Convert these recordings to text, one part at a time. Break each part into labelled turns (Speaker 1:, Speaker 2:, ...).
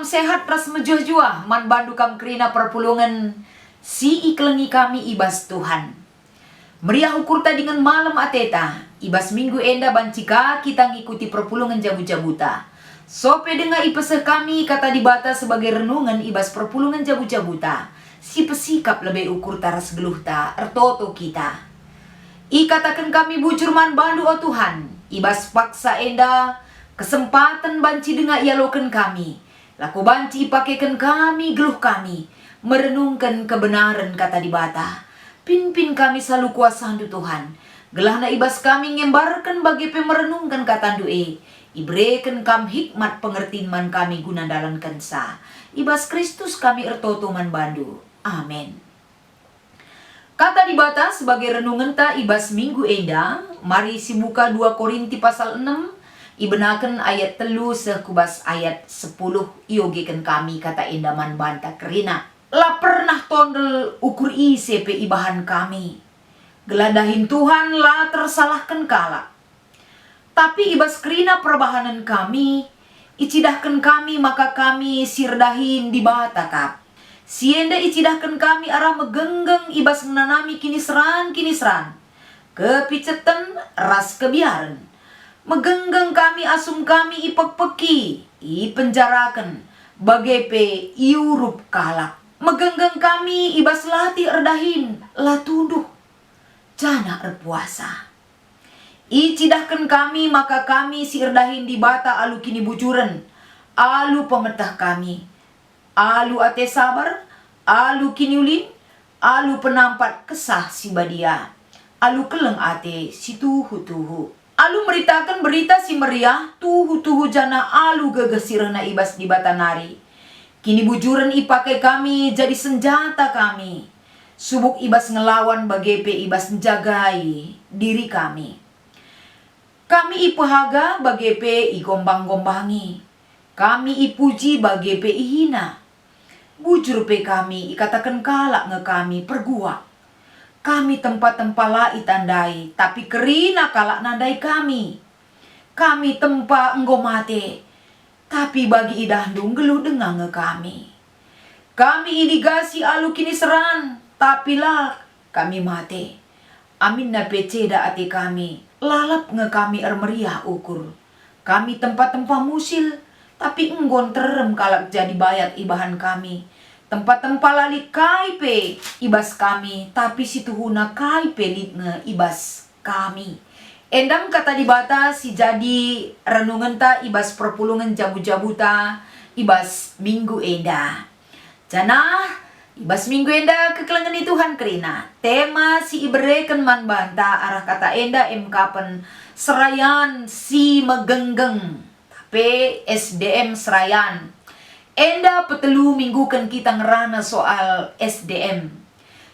Speaker 1: Salam sehat ras mejuah-juah man bandu kam kerina perpulungan si iklengi kami ibas Tuhan. Meriah ukurta dengan malam ateta ibas minggu enda bancika kita ngikuti perpulungan jabu-jabuta. Sope dengar ipeseh kami kata dibata sebagai renungan ibas perpulungan jabu-jabuta. Si pesikap lebih ukur taras geluhta ertoto kita. Ikatakan kami bujur man bandu o Tuhan. Ibas paksa enda kesempatan banci dengar ialokan kami. Laku banci pakaikan kami geluh kami. Merenungkan kebenaran kata dibata. Pimpin kami selalu kuasa handu Tuhan. Gelahna ibas kami ngembarkan bagi pemerenungkan kata doe. Ibreken kam hikmat pengertian man kami guna dalam kensa. Ibas Kristus kami ertoto man bandu. Amin. Kata dibata sebagai renungan ta ibas minggu enda. Mari si buka 2 Korinti pasal 6. Ibenakan ayat telu sekubas ayat 10. Iogekan kami kata enda man banta kerina. La pernah tondel ukur ICP ibahan kami. Geladahin Tuhan la tersalahkan kala. Tapi ibas kerina perbahanan kami, icidahkan kami maka kami sirdahin di bata kap. Sienda icidahkan kami arah megenggeng ibas menanami kinisran. Kepicetan ras kebiaran. Megenggeng kami asum kami ipek-peki, ipenjarakan, bagepe iurup kalak. Megenggeng kami ibas lati erdahin, la tunduh, jana erpuasa. Icidahkan kami maka kami si erdahin di bata alu kini bujuran, alu pemetah kami, alu ate sabar, alu kini ulin, alu penampat kesah si badia, alu keleng ate si tuhu-tuhu. Alu meritakan berita si meriah, tuhu-tuhu jana alu gegesirna ibas di bata nari. Kini bujuran ipakai kami jadi senjata kami. Subuk ibas ngelawan bagepe ibas njagai diri kami. Kami ipahaga bagepe igombang-gombangi. Kami ipuji bagepe ihina. Bujur pe kami ikatakan kalak nge kami perguak. Kami tempat-tempat la itandai, tapi kerina kalak nandai kami. Kami tempat enggomate, tapi bagi idandung geluh dengang nge kami. Kami idigasi alu kini seran, tapi lah kami mate. Amin na peceda ati kami, lalap nge kami ermeriah ukur. Kami tempat-tempat musil, tapi enggon terem kalak jadi bayat ibahan kami. Tempat-tempat lali kaipe ibas kami, tapi situhuna kaipe litne ibas kami. Endam kata dibata si jadi renungan ta ibas perpulungan jabu-jabuta ibas minggu enda. Jana ibas minggu enda kekelengan Tuhan kerina. Tema si ibereken man banta arah kata enda emkapen serayan si megenggeng. Tapi SDM serayan. Enda petelu minggukan kita ngerana soal SDM.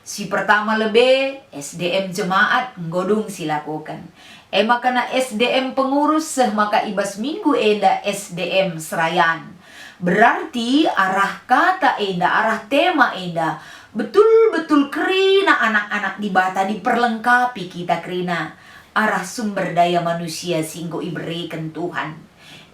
Speaker 1: Si pertama lebih SDM jemaat nggodung silakukan. Makana SDM pengurus maka ibas minggu enda SDM serayan. Berarti arah kata enda, arah tema enda betul-betul kerina anak-anak di bata diperlengkapi kita kerina arah sumber daya manusia singgo iberikan Tuhan.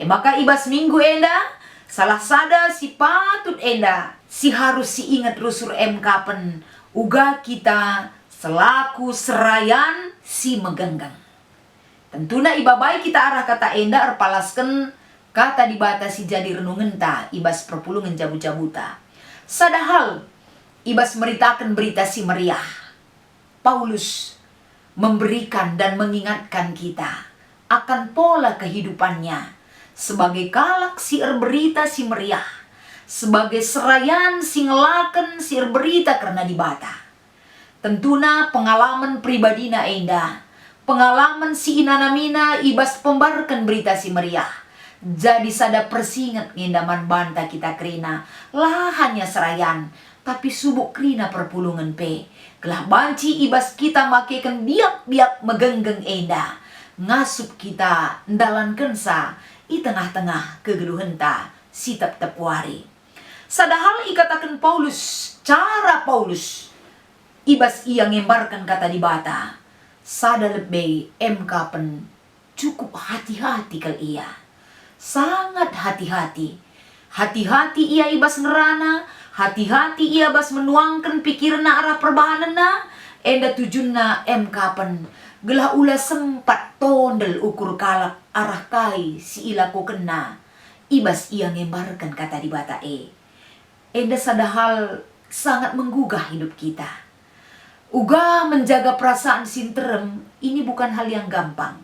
Speaker 1: Maka ibas minggu enda salah sada si patut enda, si harus si ingat rusur kapen uga kita selaku serayan si megenggang. Tentuna ibabai kita arah kata enda erpalaskan kata dibata si jadi renungan ta ibas perpulungan jabu-jabuta. Sadahal ibas meritakan berita si meriah. Paulus memberikan dan mengingatkan kita akan pola kehidupannya. Sebagai kalak si berita si meriah. Sebagai serayan si ngelaken si berita karena dibata. Tentuna pengalaman pribadina enda. Pengalaman si inanamina ibas pembarkan berita si meriah. Jadi sada persingat ngendaman banta kita kerina. Lah hanya serayan. Tapi subuk kerina perpulungan pe. Kelah banci ibas kita makekan biak-biak megenggeng enda. Ngasup kita ndalan kensa. I tengah-tengah kegeluhan ta si tep-tepuari. Sadahal ikatakan Paulus, cara Paulus ibas ia ngembarkan kata dibata. Sada lebih emkapen cukup hati-hati kal ia. Sangat hati-hati. Hati-hati ia ibas ngerana, hati-hati ia bas menuangkan pikiran arah perbahanan na, enda tujunna kapan. Gelah ula sempat tondel ukur kalak arah kai si ilaku kena. Ibas ia ngembarkan kata di bata Enda sadahal sangat menggugah hidup kita. Uga menjaga perasaan sinterem ini bukan hal yang gampang.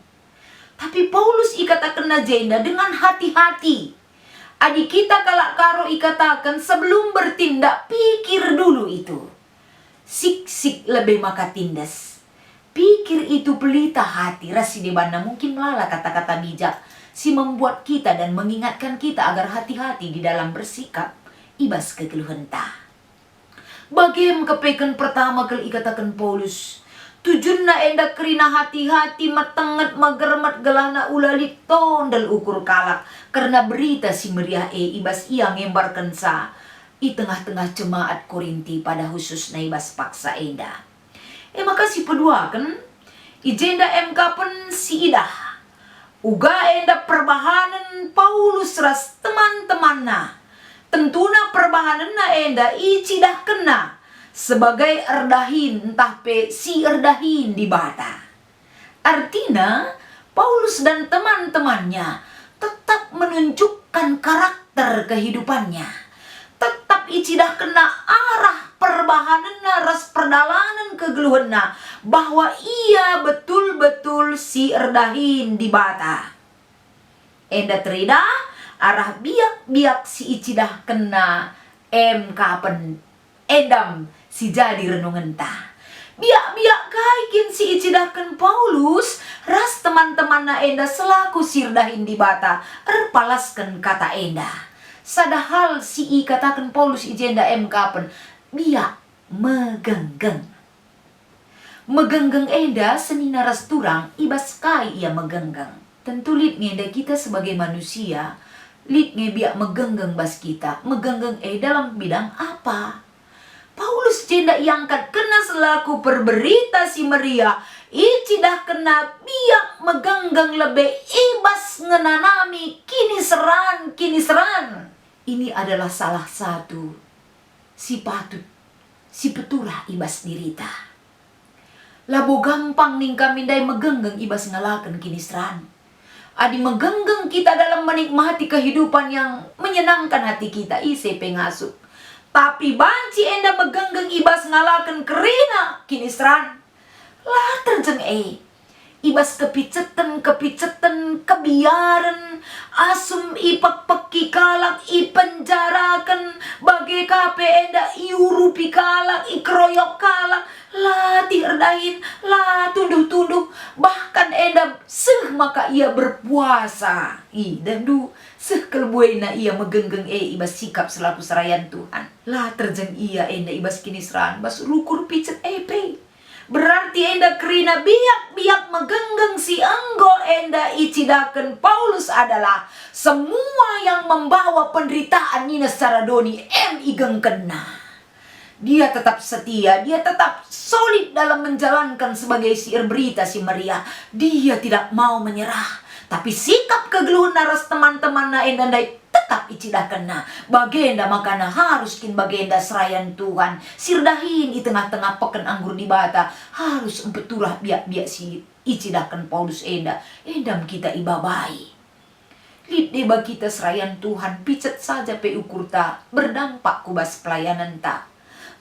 Speaker 1: Tapi Paulus ikatakan jenda dengan hati-hati. Adik kita kalak karo ikatakan sebelum bertindak pikir dulu itu. Sik-sik lebih maka tindas. Pikir itu pelita hati rasi debana mungkin melala kata-kata bijak. Si membuat kita dan mengingatkan kita agar hati-hati di dalam bersikap ibas kegeluhan ta. Bagem kepekan pertama kali ikatakan Paulus. Tujunna enda kerina hati-hati metenget magermet gelana ulalit tondel ukur kalak. Karena berita si meriah ibas ia ngembarkan sa. I tengah-tengah jemaat Korinti pada khusus na ibas paksa enda. Makasih pedua kan. Ijenda kapan si idah. Uga enda perbahanan Paulus ras teman-temanna. Tentuna perbahanan na enda icidah kena. Sebagai erdahin entah pe si erdahin di bata. Artinya Paulus dan teman-temannya tetap menunjukkan karakter kehidupannya. Tetap icidah kena arah perbahanan na ras perdalanan kegeluhanna. Bahwa ia betul-betul si erdahin di bata. Enda terida arah biak-biak si icidah kena kapan edam si jadi renungan ta. Biak-biak kaikin si icidahkan Paulus ras teman-teman na enda selaku sirdahin di bata erpalaskan kata enda. Sadahal si katakan Paulus ijenda kapan biak megenggeng. Megenggeng enda senina ras turang ibas kai ia megenggeng. Tentu lit ngeda kita sebagai manusia lit biak megenggeng bas kita. Megenggeng dalam bidang apa? Paulus jenda iangkat kena selaku perberita si Maria. Icidah kena biak megenggeng lebih ibas ngenanami kini seran. Ini adalah salah satu si patut, si peturah ibas dirita. Labo gampang ning kami dai megenggeng ibas ngalakan kini seran. Adi megenggeng kita dalam menikmati kehidupan yang menyenangkan hati kita ise pengasup. Tapi banci enda megenggeng ibas ngalakan kerina kini seran. Lah terjeng ibas kepicetan kebiaran asum ipak peki kalak ipenjarakan bagai kape enda iurupi kalak ikroyok kalak lah tirdahin lah tunduh bahkan enda maka ia berpuasa dan kelbuena ia megenggeng ibas sikap selaku serayan Tuhan lah terjeng ia enda ibas kini seran bas rukur picet berarti enda kerina biak megenggeng si enggo enda icidakan Paulus adalah semua yang membawa penderitaan nina secara doni igeng kena. Dia tetap setia, dia tetap solid dalam menjalankan sebagai siar berita si Maria. Dia tidak mau menyerah. Tapi sikap kegeluhan naras teman-teman na enda tetap icidah kena. Bagenda makana harus kin bagenda serayan Tuhan. Sirdahin di tengah-tengah peken anggur di bata. Harus empetulah biak-biak si icidahkan Paulus enda. Endam kita ibabai. Lid deba kita serayan Tuhan. Picet saja pe ukur ta. Berdampak kubas pelayanan ta.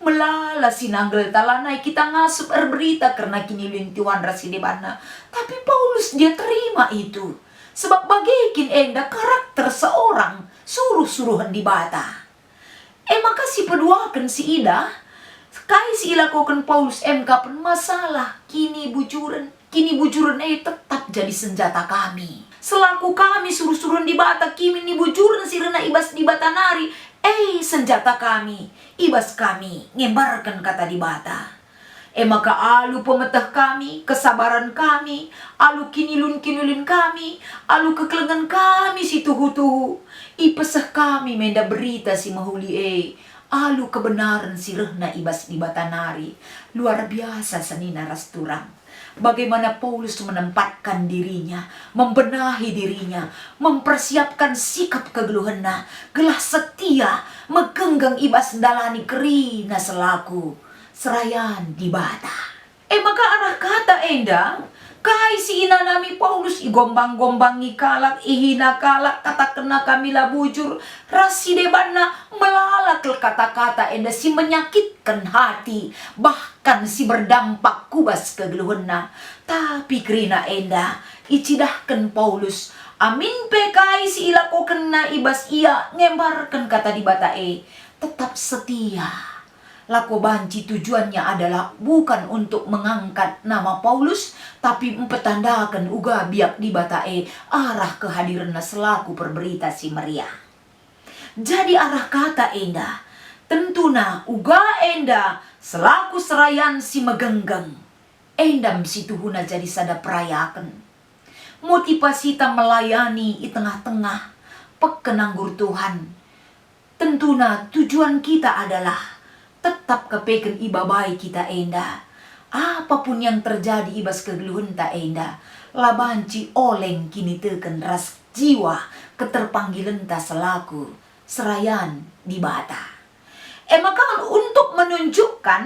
Speaker 1: Melala sinanggel talanai kita ngasup berita karena kini lintuan rasi debana. Tapi Paulus dia terima itu. Sebab bagaikin enda karakter seorang suruh-suruhan di bata. Makasih peduakan si Ida. Kai si ilakokan Paulus kapan masalah. Kini bujuran tetap jadi senjata kami. Selaku kami suruh-suruhan di bata. Kini bujuran sirena ibas di bata nari. Senjata kami, ibas kami, ngembarkan kata di bata. Maka alu pemetah kami, kesabaran kami, alu kinilun kami, alu kekelengan kami si tuhu-tuhu. Ipesah kami menda berita si mahuli alu kebenaran si rehna ibas di bata nari. Luar biasa senina ras turang. bagaimana Paulus menempatkan dirinya, membenahi dirinya, mempersiapkan sikap kegeluhena, gelah setia, megenggang ibas dalani kerina selaku serayan di bata. Maka arah kata enda, kahai si inanami Paulus igombang-gombangi kalak, ihina kalak, kata kena kamilah bujur, rasi debana melalak kata-kata enda si menyakitkan hati, bahkan si berdampak kubas kegeluhena. Tapi kerina enda, icidahkan Paulus, amin pekai si ilako kena ibas ia, ngembarkan kata di batae, tetap setia. Lako banci tujuannya adalah bukan untuk mengangkat nama Paulus, tapi mempetandakan uga biak di batae arah kehadiran selaku perberita si meriah. Jadi arah kata enda, tentuna uga enda selaku serayan si megenggang. Endam si tuhuna jadi sada perayakan. Motivasi ta melayani di tengah-tengah pekenanggur Tuhan. Tentuna tujuan kita adalah tetap kepeken ibabai kita enda. Apapun yang terjadi ibas kegeluhan ta enda, labanci oleng kini teken ras jiwa keterpanggilan ta selaku serayan di bata. Maka untuk menunjukkan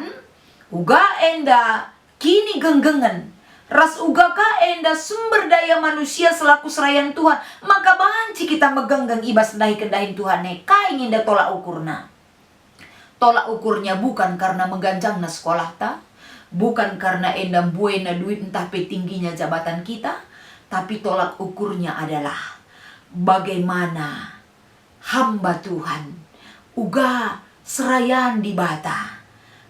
Speaker 1: uga enda kini genggengan, ras uga ka enda sumber daya manusia selaku serayan Tuhan, maka banci kita megenggang ibas dahi kedahin Tuhan kain inda tolak ukurna. Tolak ukurnya bukan karena mengganjangna sekolah ta, bukan karena endam buena duit entah tingginya jabatan kita, tapi tolak ukurnya adalah bagaimana hamba Tuhan uga serayan di bata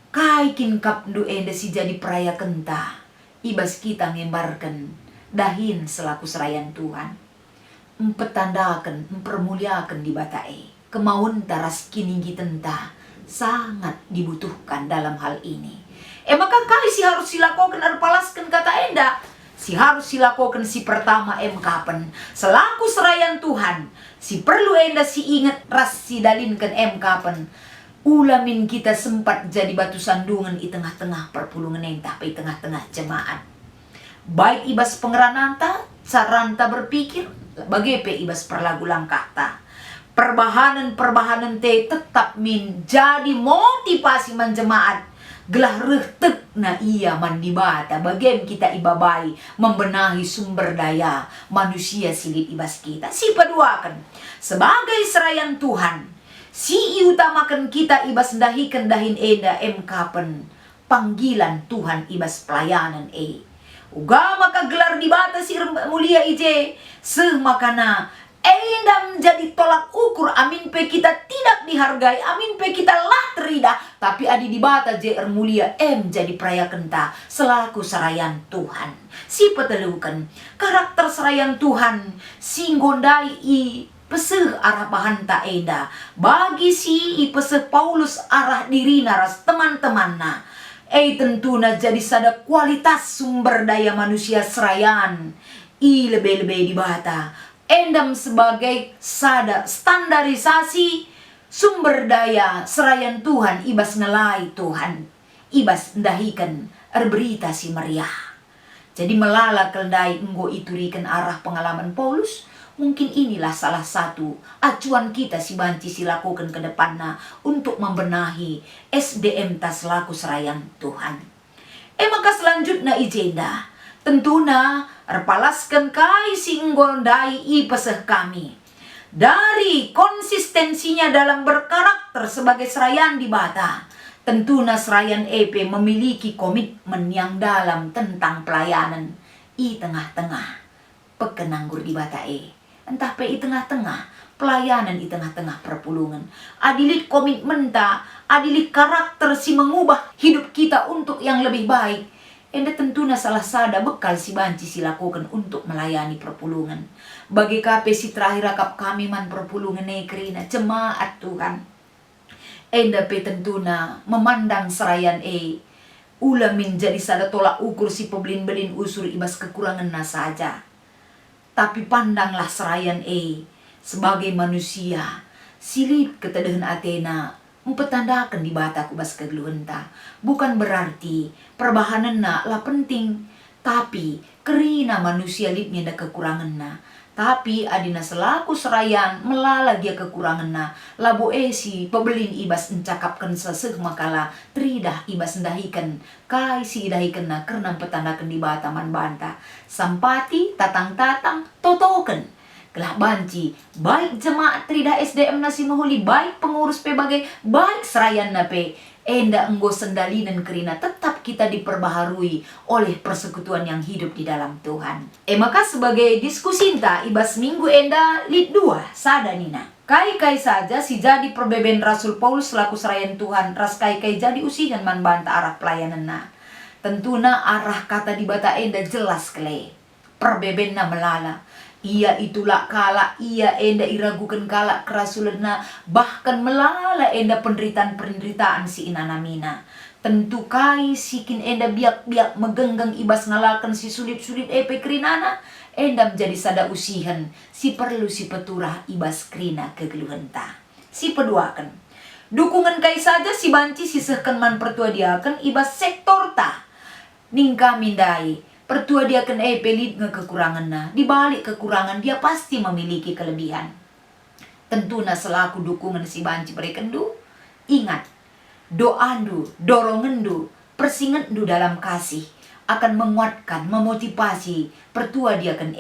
Speaker 1: kaikin kapdu enda si jadi peraya kenta ibas kita ngembarkan dahin selaku serayan Tuhan, mempetandakan, mempermuliakan di batae kemauan taras kining tenta sangat dibutuhkan dalam hal ini. Maka kali si harus silakokan arpalaskan kata enda, si harus silakokan si pertama kapan selaku serayan Tuhan, si perlu enda si ingat ras si dalinkan kapan ulamin kita sempat jadi batu sandungan di tengah-tengah perpulungan entah di tengah-tengah jemaat. Baik ibas pengerananta, saranta berpikir, bagepe ibas perlagu langkah ta. Perbahanan te tetap menjadi motivasi menjemaat gelah rehtek na ia mandibata bagem kita ibabai membenahi sumber daya manusia silit ibas kita si paduakan sebagai serayan Tuhan si utamakan kita ibas dahikan dahin enda kapan panggilan Tuhan ibas pelayanan uga maka gelar dibata si mulia ije semakana enda menjadi tolak ukur amin pe kita tidak dihargai, amin pe kita lah terida, tapi adi di bata JR mulia jadi perayakan ta selaku serayan Tuhan. Si petelukan karakter serayan Tuhan singgondai i peseh arah bahan ta enda bagi si i peseh Paulus arah diri naras teman-temanna. Tentuna jadi sada kualitas sumber daya manusia serayan i lebih-lebih di bata. Endam sebagai sada standarisasi sumber daya serayan Tuhan ibas ngelai Tuhan ibas ndahikan berita si meriah. Jadi melala keldai enggo iturikan arah pengalaman Paulus, mungkin inilah salah satu acuan kita si banci silakukan ke depanna untuk membenahi SDM tas selaku serayan Tuhan. Maka selanjutnya ijenda tentuna erpalaskan kai singgondai i peseh kami dari konsistensinya dalam berkarakter sebagai serayan di bata. Tentuna serayan EP memiliki komitmen yang dalam tentang pelayanan i tengah-tengah pekenanggur di bata entah pe i tengah-tengah pelayanan di tengah-tengah perpulungan adilit komitmen ta adilit karakter si mengubah hidup kita untuk yang lebih baik. Enda tentuna salah sada bekal si banci silakukan untuk melayani perpulungan. Bagi kape si terakhir akap kami man perpulungan nekrina jemaat Tuhan. Enda pe tentuna memandang serayan ulamin jadi sada tolak ukur si pebelin-belin usur ibas kekurangan na saja. Tapi pandanglah serayan sebagai manusia silit ketedahan Athena mempetandakan di bata kubas kegeluhenta. Bukan berarti perbahanan lah penting, Tapi kerina manusia lipnya da kekurangan na. Tapi adina selaku serayan melala dia kekurangan na. Labo esi pebelin ibas encakapkan seseh makala tridah ibas endahikan. Kai si idahikan na karena petandakan di bataman banta. Sampati tatang-tatang totoken. Kelah banci, baik jemaat trida SDM nasi mahuli, baik pengurus bagai, baik serayan na pe. Enda enggo sendalinan kerina tetap kita diperbaharui oleh persekutuan yang hidup di dalam Tuhan. Maka sebagai diskusi inta ibas minggu enda lid 2 sada nina. Kai-kai saja si jadi perbeben Rasul Paulus selaku serayan Tuhan, ras kai-kai jadi usihan man banta arah pelayanan na. Tentuna arah kata di bata enda jelas kele. Perbeben na melala. Ia itulah kala, ia enda iragukan kala kerasulanna, bahkan melala enda penderitaan si inanamina. Tentu kai sikin enda biak-biak megenggang ibas ngalakan si sulit-sulit epe kerinana, enda menjadi sada usihan, si perlu si peturah ibas krina kegeluhenta. Si peduakan. Dukungan kai saja si banci sisehkan man pertua diakan ibas sektor ta. Ningka mindai. Pertua dia akan pelit nge kekurangan na. Di balik kekurangan dia pasti memiliki kelebihan. Tentu na selaku dukungan si banci berekendu. Ingat, doandu, dorongendu, persingendu dalam kasih akan menguatkan, memotivasi pertua dia akan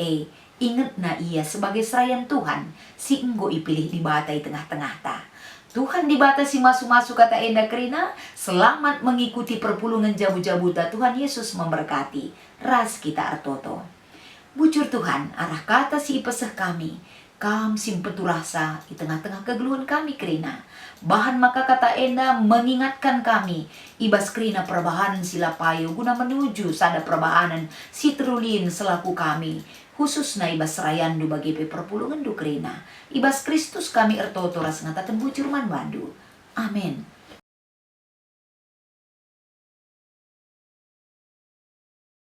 Speaker 1: ingat na ia sebagai serayan Tuhan. Si enggo ipilih di batai tengah-tengah ta. Tuhan dibatasi masuk-masuk kata enda kerina, selamat mengikuti perpulungan jabu-jabuta. Tuhan Yesus memberkati. Ras kita artoto. Bujur Tuhan, arah kata si ipeseh kami. Kam simpetu rasa di tengah-tengah kegeluhan kami kerina. Bahan maka kata enda mengingatkan kami. Ibas kerina perbahanan sila payo guna menuju sada perbahanan si terulin selaku kami. Khusus na ibas serayandu bagi perpulungan du kerina. Ibas Kristus kami ertoto ras ngatakan bujur man bandu. Amin.